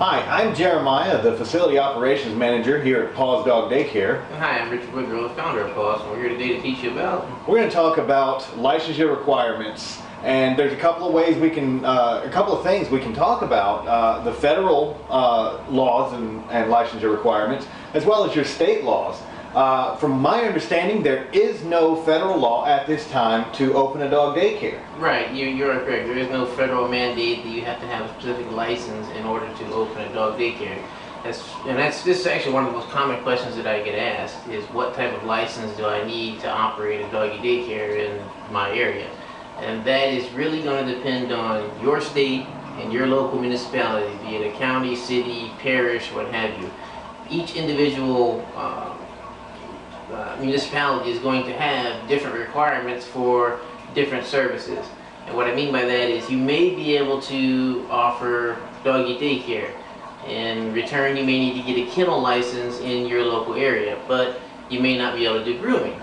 Hi, I'm Jeremiah, the Facility Operations Manager here at PAWS Dog Daycare. And hi, I'm Richard Woodrow, the founder of PAWS, and we're here today to teach you about... We're going to talk about licensure requirements, and there's a couple of ways we can, a couple of things we can talk about, the federal laws and licensure requirements, as well as your state laws. From my understanding, there is no federal law at this time to open a dog daycare. Right, you're correct. There is no federal mandate that you have to have a specific license in order to open a dog daycare. This is actually one of the most common questions that I get asked is what type of license do I need to operate a doggy daycare in my area? And that is really going to depend on your state and your local municipality, be it a county, city, parish, what have you. Each individual municipality is going to have different requirements for different services. And what I mean by that is you may be able to offer doggy daycare. In return, you may need to get a kennel license in your local area, but you may not be able to do grooming.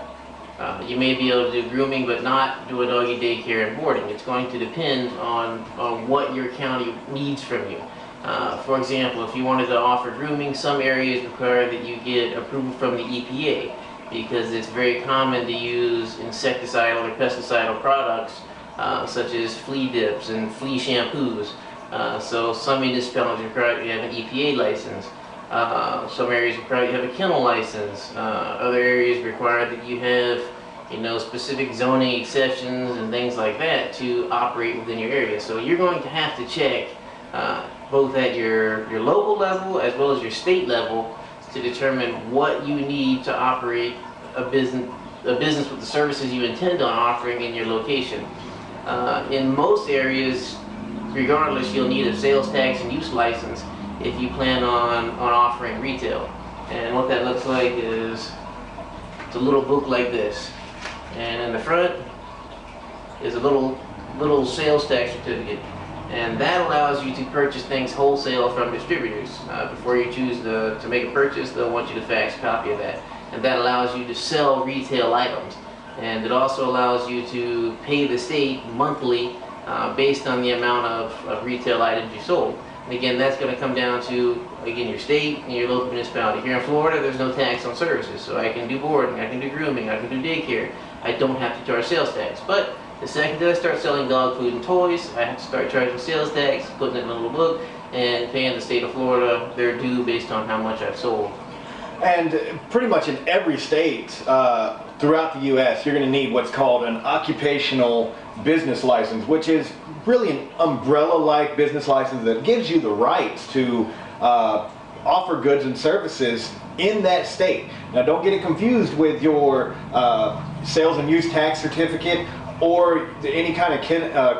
You may be able to do grooming but not do a doggy daycare and boarding. It's going to depend on what your county needs from you. For example, if you wanted to offer grooming, some areas require that you get approval from the EPA, because it's very common to use insecticidal or pesticidal products such as flea dips and flea shampoos. So some municipalities require you have an EPA license. Some areas require you have a kennel license. Other areas require that you have, specific zoning exceptions and things like that to operate within your area. So you're going to have to check both at your local level as well as your state level to determine what you need to operate a business with the services you intend on offering in your location. In most areas, regardless, you'll need a sales tax and use license if you plan on offering retail. And what that looks like is it's a little book like this. And in the front is a little sales tax certificate. And that allows you to purchase things wholesale from distributors. Before you choose to make a purchase, they'll want you to fax a copy of that. And that allows you to sell retail items. And it also allows you to pay the state monthly based on the amount of retail items you sold. And again, that's going to come down to, your state and your local municipality. Here in Florida, there's no tax on services. So I can do boarding, I can do grooming, I can do daycare. I don't have to charge sales tax. But the second that I start selling dog food and toys, I have to start charging sales tax, putting it in a little book, and paying the state of Florida their due based on how much I've sold. And pretty much in every state throughout the U.S., you're going to need what's called an occupational business license, which is really an umbrella-like business license that gives you the rights to offer goods and services in that state. Now, don't get it confused with your sales and use tax certificate or any kind of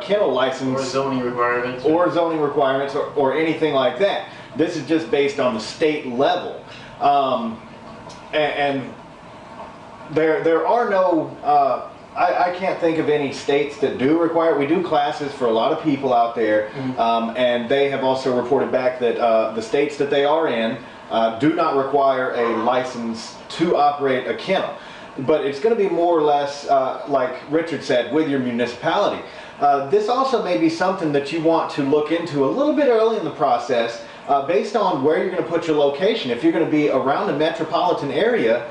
kennel license. Or zoning requirements. Or anything like that. This is just based on the state level. And there are no, I can't think of any states that do require it. We do classes for a lot of people out there, and they have also reported back that the states that they are in do not require a license to operate a kennel. But it's going to be more or less, like Richard said, with your municipality. This also may be something that you want to look into a little bit early in the process, based on where you're going to put your location. If you're going to be around the metropolitan area,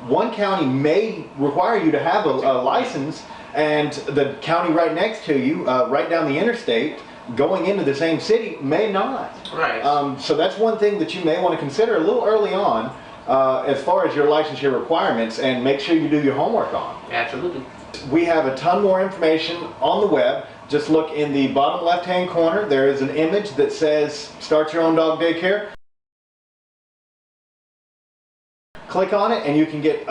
one county may require you to have a license, and the county right next to you, right down the interstate, going into the same city, may not. Right. So that's one thing that you may want to consider a little early on, as far as your licensure requirements, and make sure you do your homework on. Absolutely. We have a ton more information on the web. Just look in the bottom left-hand corner. There is an image that says Start Your Own Dog Daycare. Click on it and you can get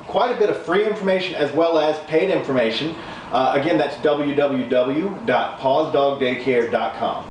quite a bit of free information as well as paid information. Again, that's www.pawsdogdaycare.com.